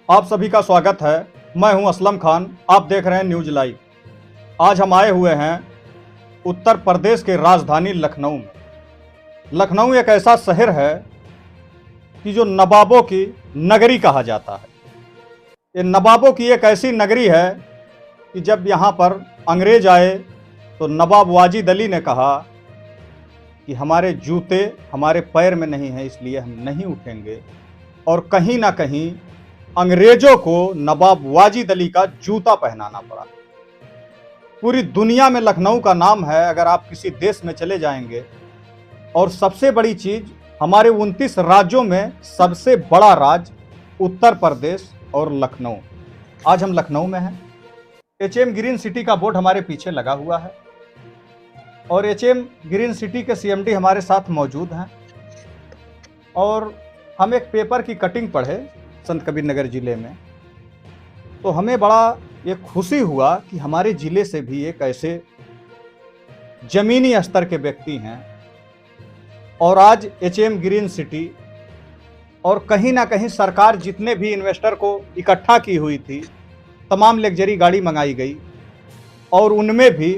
आप सभी का स्वागत है। मैं हूं असलम खान। आप देख रहे हैं न्यूज लाइव। आज हम आए हुए हैं उत्तर प्रदेश के राजधानी लखनऊ में। लखनऊ एक ऐसा शहर है कि जो नवाबों की नगरी कहा जाता है। ये नवाबों की एक ऐसी नगरी है कि जब यहाँ पर अंग्रेज आए तो नवाब वाजिद अली ने कहा कि हमारे जूते हमारे पैर में नहीं है, इसलिए हम नहीं उठेंगे। और कहीं ना कहीं अंग्रेजों को नवाब वाजिद अली का जूता पहनाना पड़ा। पूरी दुनिया में लखनऊ का नाम है। अगर आप किसी देश में चले जाएंगे, और सबसे बड़ी चीज, हमारे 29 राज्यों में सबसे बड़ा राज्य उत्तर प्रदेश और लखनऊ। आज हम लखनऊ में हैं। एचएम ग्रीन सिटी का बोर्ड हमारे पीछे लगा हुआ है और एचएम ग्रीन सिटी के सीएमडी हमारे साथ मौजूद हैं। और हम एक पेपर की कटिंग पढ़े संत कबीर नगर जिले में, तो हमें बड़ा ये खुशी हुआ कि हमारे जिले से भी एक ऐसे जमीनी स्तर के व्यक्ति हैं। और आज एचएम ग्रीन सिटी और कहीं ना कहीं सरकार जितने भी इन्वेस्टर को इकट्ठा की हुई थी, तमाम लग्जरी गाड़ी मंगाई गई और उनमें भी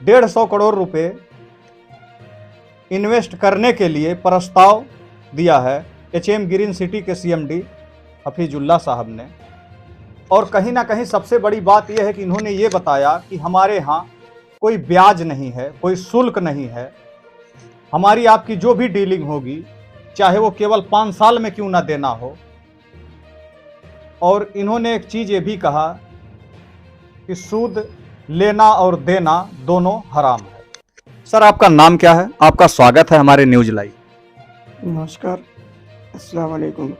150 करोड़ रुपए इन्वेस्ट करने के लिए प्रस्ताव दिया है एचएम ग्रीन सिटी के सीएमडी हफीजुल्लाह साहब ने। और कहीं ना कहीं सबसे बड़ी बात यह है कि इन्होंने ये बताया कि हमारे यहाँ कोई ब्याज नहीं है, कोई शुल्क नहीं है। हमारी आपकी जो भी डीलिंग होगी, चाहे वो केवल 5 साल में क्यों ना देना हो। और इन्होंने एक चीज़ ये भी कहा कि सूद लेना और देना दोनों हराम है। सर, आपका नाम क्या है? आपका स्वागत है हमारे न्यूज लाइव। नमस्कार, अस्सलाम वालेकुम।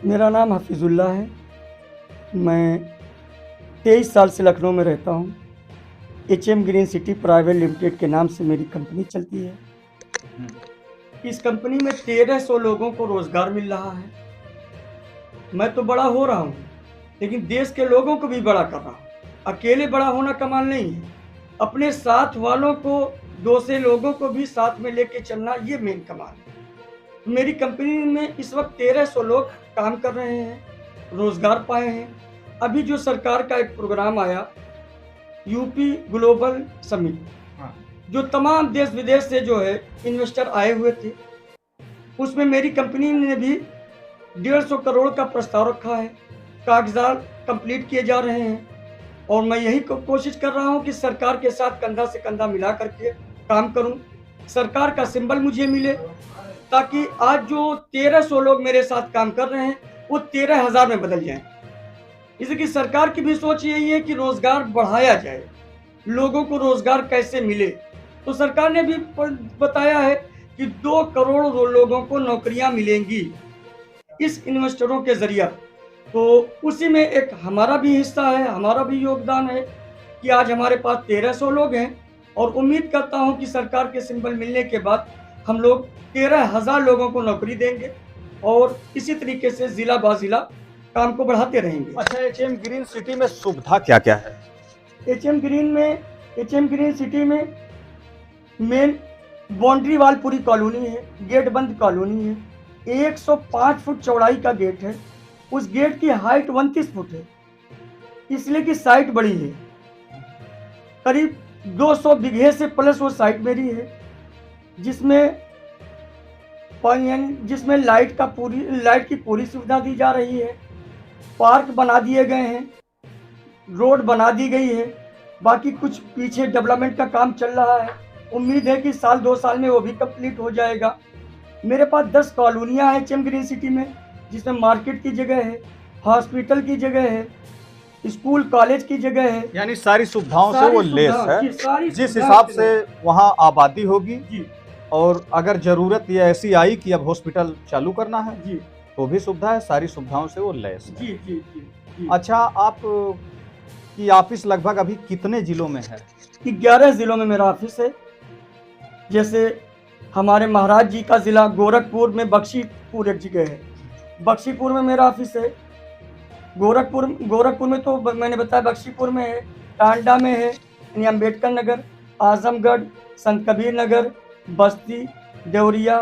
मेरा नाम हफीजुल्लाह है। मैं 23 साल से लखनऊ में रहता हूँ। HM green city private limited के नाम से मेरी कंपनी चलती है। इस कंपनी में 1300 लोगों को रोज़गार मिल रहा है। मैं तो बड़ा हो रहा हूँ, लेकिन देश के लोगों को भी बड़ा कर रहा हूँ। अकेले बड़ा होना कमाल नहीं है, अपने साथ वालों को, दूसरे लोगों को भी साथ में लेके चलना, ये मेन कमाल है। मेरी कंपनी में इस वक्त 1300 लोग काम कर रहे हैं, रोज़गार पाए हैं। अभी जो सरकार का एक प्रोग्राम आया, यूपी ग्लोबल समिट, जो तमाम देश विदेश से जो है इन्वेस्टर आए हुए थे, उसमें मेरी कंपनी ने भी 150 करोड़ का प्रस्ताव रखा है। कागजात कंप्लीट किए जा रहे हैं और मैं यही कोशिश कर रहा हूं कि सरकार के साथ कंधा से कंधा मिला करके काम करूं। सरकार का सिंबल मुझे मिले, ताकि आज जो 1300 लोग मेरे साथ काम कर रहे हैं वो 13,000 में बदल जाएं। इसकी सरकार की भी सोच यही है कि रोजगार बढ़ाया जाए, लोगों को रोजगार कैसे मिले। तो सरकार ने भी बताया है कि 2 करोड़ लोगों को नौकरियां मिलेंगी इस इन्वेस्टरों के जरिए। तो उसी में एक हमारा भी हिस्सा है, हमारा भी योगदान है कि आज हमारे पास 1300 लोग हैं। और उम्मीद करता हूं कि सरकार के सिंबल मिलने के बाद हम लोग 13,000 लोगों को नौकरी देंगे और इसी तरीके से जिला बा जिला काम को बढ़ाते रहेंगे। अच्छा, एचएम ग्रीन सिटी में सुविधा क्या क्या है? एचएम ग्रीन सिटी में मेन बाउंड्री वाल पूरी कॉलोनी है, गेट बंद कॉलोनी है। 105 फुट चौड़ाई का गेट है। उस गेट की हाइट 29 फुट है, इसलिए कि साइट बड़ी है। करीब 200 बीघे से प्लस वो साइट मेरी है, जिसमें लाइट की पूरी सुविधा दी जा रही है। पार्क बना दिए गए हैं, रोड बना दी गई है। बाकी कुछ पीछे डेवलपमेंट का काम चल रहा है। उम्मीद है कि 1-2 साल में वो भी कंप्लीट हो जाएगा। मेरे पास 10 कॉलोनियाँ हैं एचएम ग्रीन सिटी में, जिसमें मार्केट की जगह है, हॉस्पिटल की जगह है, स्कूल कॉलेज की जगह है। यानी सारी सुविधाओं से वो लेस है। जिस हिसाब से वहाँ आबादी होगी जी, और अगर जरूरत ये ऐसी आई कि अब हॉस्पिटल चालू करना है जी, तो भी सुविधा है। सारी सुविधाओं से वो लेस है। जी, जी, जी, जी। अच्छा, आप की ऑफिस लगभग अभी कितने जिलों में है? 11 जिलों में मेरा ऑफिस है। जैसे हमारे महाराज जी का ज़िला गोरखपुर में बख्शीपुर एक जगह है, बख्शीपुर में मेरा ऑफिस है। गोरखपुर में तो मैंने बताया बख्शीपुर में है, टांडा में है, यानी अम्बेडकर नगर, आजमगढ़, संत कबीर नगर, बस्ती, देवरिया,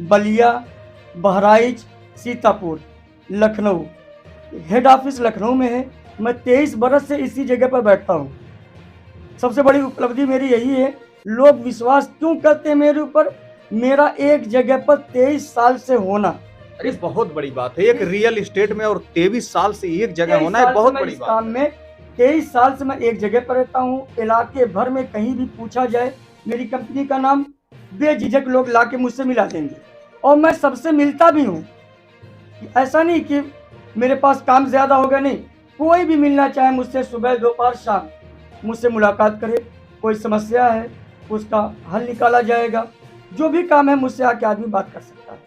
बलिया, बहराइच, सीतापुर, लखनऊ। हेड ऑफिस लखनऊ में है। मैं 23 बरस से इसी जगह पर बैठता हूँ। सबसे बड़ी उपलब्धि मेरी यही है। लोग विश्वास क्यों करते हैं मेरे ऊपर? मेरा एक जगह पर 23 साल से होना। अरे बहुत बड़ी बात है, एक रियल एस्टेट में और 23 साल से एक जगह 23 होना साल है, से बहुत मैं बड़ी इस बात काम है। में 23 साल से मैं एक जगह पर रहता हूँ। इलाके भर में कहीं भी पूछा जाए मेरी कंपनी का नाम, बेझिझक लोग लाके मुझसे मिला देंगे और मैं सबसे मिलता भी हूँ। ऐसा नहीं कि मेरे पास काम ज्यादा होगा, नहीं। कोई भी मिलना चाहे मुझसे सुबह दोपहर शाम मुझसे मुलाकात करे। कोई समस्या है उसका हल निकाला जाएगा। जो भी काम है मुझसे आके आदमी बात कर सकता है।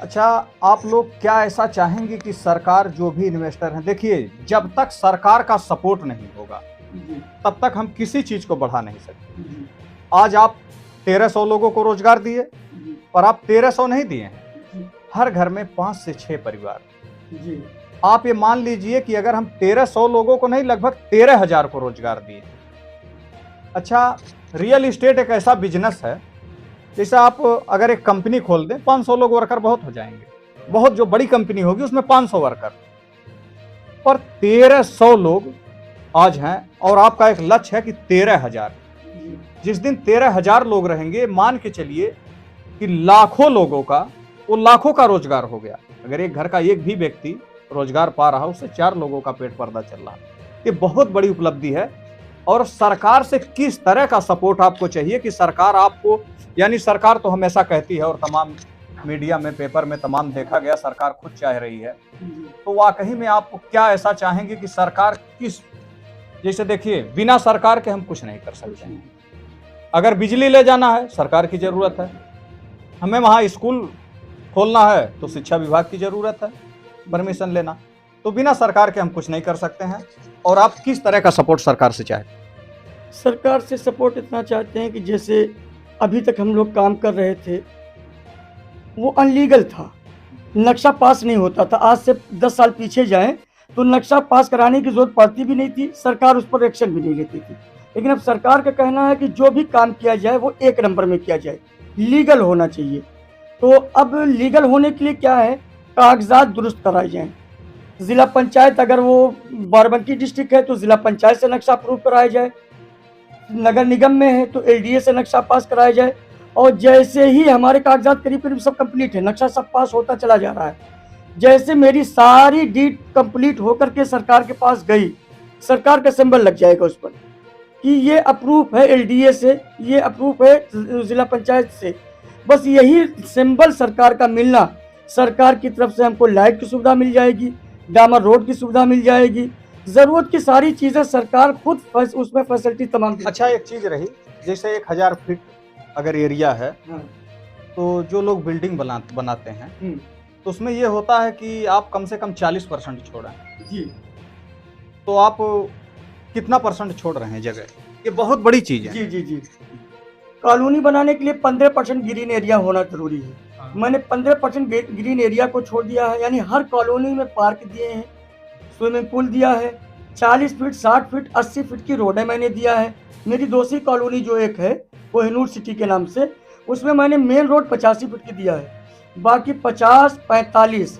अच्छा, आप लोग क्या ऐसा चाहेंगे कि सरकार जो भी इन्वेस्टर हैं, देखिए जब तक सरकार का सपोर्ट नहीं होगा जी तब तक हम किसी चीज को बढ़ा नहीं सकते। जी आज आप 1300 लोगों को रोजगार दिए, जी पर आप 1300 नहीं दिए हैं, जी हर घर में 5 से 6 परिवार। जी आप ये मान लीजिए कि अगर हम 1300 लोगों को नहीं, लगभग 13,000 को रोजगार दिए। अच्छा, रियल एस्टेट एक ऐसा बिजनेस है, जैसे आप अगर एक कंपनी खोल दें, 500 लोग वर्कर बहुत हो जाएंगे। बहुत जो बड़ी कंपनी होगी उसमें 500 वर्कर, पर 1300 लोग आज हैं और आपका एक लक्ष्य है कि 13,000। जी जिस दिन 13,000 लोग रहेंगे, मान के चलिए कि लाखों लोगों का, वो लाखों का रोजगार हो गया। अगर एक घर का एक भी व्यक्ति रोजगार पा रहा, उससे 4 लोगों का पेट पर्दा चल रहा। ये बहुत बड़ी उपलब्धि है। और सरकार से किस तरह का सपोर्ट आपको चाहिए कि सरकार आपको, यानी सरकार तो हमेशा कहती है और तमाम मीडिया में, पेपर में तमाम देखा गया, सरकार खुद चाह रही है, तो वाकई में आप क्या ऐसा चाहेंगे कि सरकार किस, जैसे देखिए बिना सरकार के हम कुछ नहीं कर सकते हैं। अगर बिजली ले जाना है, सरकार की जरूरत है। हमें वहाँ स्कूल खोलना है तो शिक्षा विभाग की जरूरत है, परमिशन लेना। तो बिना सरकार के हम कुछ नहीं कर सकते हैं। और आप किस तरह का सपोर्ट सरकार से चाहते हैं? सरकार से सपोर्ट इतना चाहते हैं कि जैसे अभी तक हम लोग काम कर रहे थे वो अनलीगल था, नक्शा पास नहीं होता था। आज से 10 साल पीछे जाएं तो नक्शा पास कराने की जरूरत पड़ती भी नहीं थी, सरकार उस पर एक्शन भी नहीं लेती थी। लेकिन अब सरकार का कहना है कि जो भी काम किया जाए वो 1 नंबर में किया जाए, लीगल होना चाहिए। तो अब लीगल होने के लिए क्या है, कागजात दुरुस्त कराए जाएं। जिला पंचायत, अगर वो बाराबंकी डिस्ट्रिक्ट है तो जिला पंचायत से नक्शा अप्रूव कराया जाए। नगर निगम में है तो एलडीए से नक्शा पास कराया जाए। और जैसे ही हमारे कागजात करीब करीब सब कंप्लीट है, नक्शा सब पास होता चला जा रहा है। जैसे मेरी सारी डीड कंप्लीट होकर के सरकार के पास गई, सरकार का सिंबल लग जाएगा उस पर कि ये अप्रूव है एलडीए से, ये अप्रूव है जिला पंचायत से। बस यही सिंबल सरकार का मिलना, सरकार की तरफ से हमको लाइट की सुविधा मिल जाएगी, डामर रोड की सुविधा मिल जाएगी, जरूरत की सारी चीजें सरकार खुद उसमें फैसिलिटी तमाम। अच्छा, एक चीज रही, जैसे 1000 फीट अगर एरिया है, हाँ। तो जो लोग बिल्डिंग बनाते हैं, हम्म, तो उसमें ये होता है कि आप कम से कम 40% छोड़ें। जी तो आप कितना परसेंट छोड़ रहे हैं जगह? ये बहुत बड़ी चीज है। जी जी जी कॉलोनी बनाने के लिए 15% ग्रीन एरिया होना जरूरी है। हाँ। मैंने 15% ग्रीन एरिया को छोड़ दिया है, यानी हर कॉलोनी में पार्क दिए हैं, स्विमिंग पूल दिया है, 40 फीट 60 फीट 80 फीट की रोडें मैंने दिया है। मेरी दूसरी कॉलोनी जो एक है कोहिनूर सिटी के नाम से, उसमें मैंने मेन रोड 85 फीट की दिया है, बाकी 50 45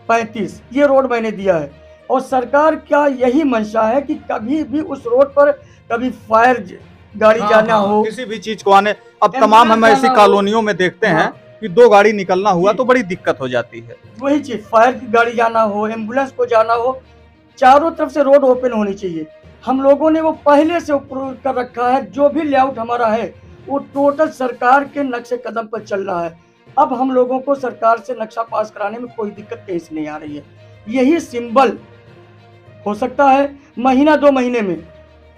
35 ये रोड मैंने दिया है। और सरकार का यही मंशा है कि कभी भी उस रोड पर कभी फायर गाड़ी जाना हो, किसी भी चीज को आने, अब तमाम हम ऐसी कॉलोनियों में देखते हैं कि 2 गाड़ी निकलना हुआ तो बड़ी दिक्कत हो जाती है। वही चीज, फायर की गाड़ी जाना हो, एम्बुलेंस को जाना हो, चारों तरफ से रोड ओपन होनी चाहिए। हम लोगों ने वो पहले से अप्रूव कर रखा है। जो भी लेआउट हमारा है वो टोटल सरकार के नक्शे कदम पर चल रहा है। अब हम लोगों को सरकार से नक्शा पास कराने में कोई दिक्कत कहीं से नहीं आ रही है। यही सिंबल हो सकता है महीना 2 महीने में,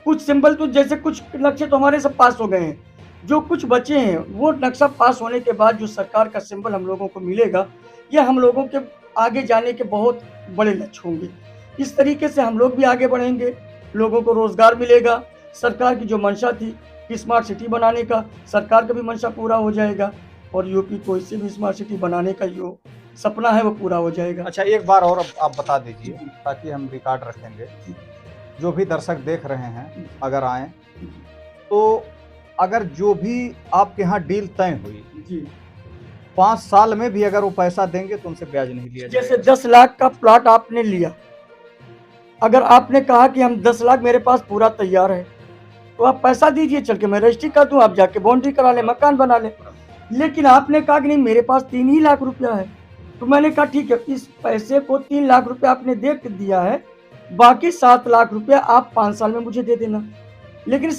कुछ सिंबल तो जैसे कुछ नक्शे तो हमारे सब पास हो गए हैं, जो कुछ बचे हैं वो नक्शा पास होने के बाद जो सरकार का सिंबल हम लोगों को मिलेगा, यह हम लोगों के आगे जाने के बहुत बड़े लक्ष्य होंगे। इस तरीके से हम लोग भी आगे बढ़ेंगे, लोगों को रोजगार मिलेगा। सरकार की जो मंशा थी कि स्मार्ट सिटी बनाने का, सरकार का भी मंशा पूरा हो जाएगा और यूपी को इससे भी स्मार्ट सिटी बनाने का जो सपना है वो पूरा हो जाएगा। अच्छा, एक बार और आप बता दीजिए ताकि हम रिकॉर्ड रखेंगे, जो भी दर्शक देख रहे हैं अगर आए, तो अगर जो भी आपके यहाँ डील तय हुई, जी 5 साल में भी अगर वो पैसा देंगे तो उनसे ब्याज नहीं लिया जाएगा। जैसे 10 लाख का प्लॉट आपने लिया, अगर आपने कहा कि हम 10 लाख मेरे पास पूरा तैयार है, तो आप पैसा दीजिए, चल के मैं रजिस्ट्री कर दूं, आप जाके बाउंड्री करा ले, मकान बना ले। लेकिन आपने कहा कि नहीं मेरे पास 3 ही लाख रुपया है, तो मैंने कहा ठीक है, इस पैसे को 3 लाख रुपया आपने दे दिया है, बाकी 7 लाख रुपया आप 5 साल में मुझे दे देना। लेकिन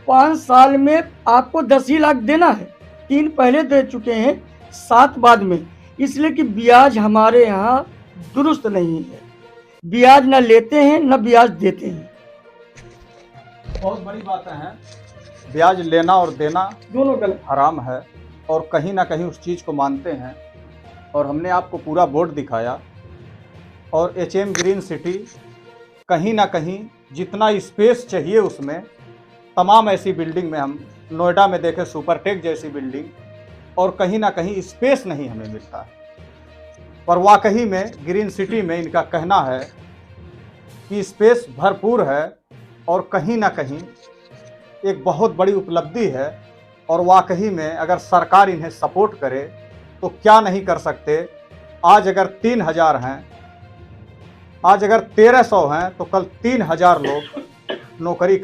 5 साल में आपको 10 ही लाख देना है, 3 पहले दे चुके हैं, 7 बाद में, इसलिए कि ब्याज हमारे यहाँ दुरुस्त नहीं है, ब्याज न लेते हैं न ब्याज देते हैं। बहुत बड़ी बातें हैं, ब्याज लेना और देना दोनों गलत। हराम है और कहीं ना कहीं उस चीज़ को मानते हैं। और हमने आपको पूरा बोर्ड दिखाया, और एचएम ग्रीन सिटी कहीं ना कहीं जितना स्पेस चाहिए उसमें, तमाम ऐसी बिल्डिंग में हम नोएडा में देखें सुपरटेक जैसी बिल्डिंग, और कहीं ना कहीं स्पेस नहीं हमें मिलता है। पर वाकई में ग्रीन सिटी में इनका कहना है कि स्पेस भरपूर है और कहीं ना कहीं एक बहुत बड़ी उपलब्धि है। और वाकई में अगर सरकार इन्हें सपोर्ट करे तो क्या नहीं कर सकते। आज अगर 3000 हैं, आज अगर 1300 हैं, तो कल 3000 लोग नौकरी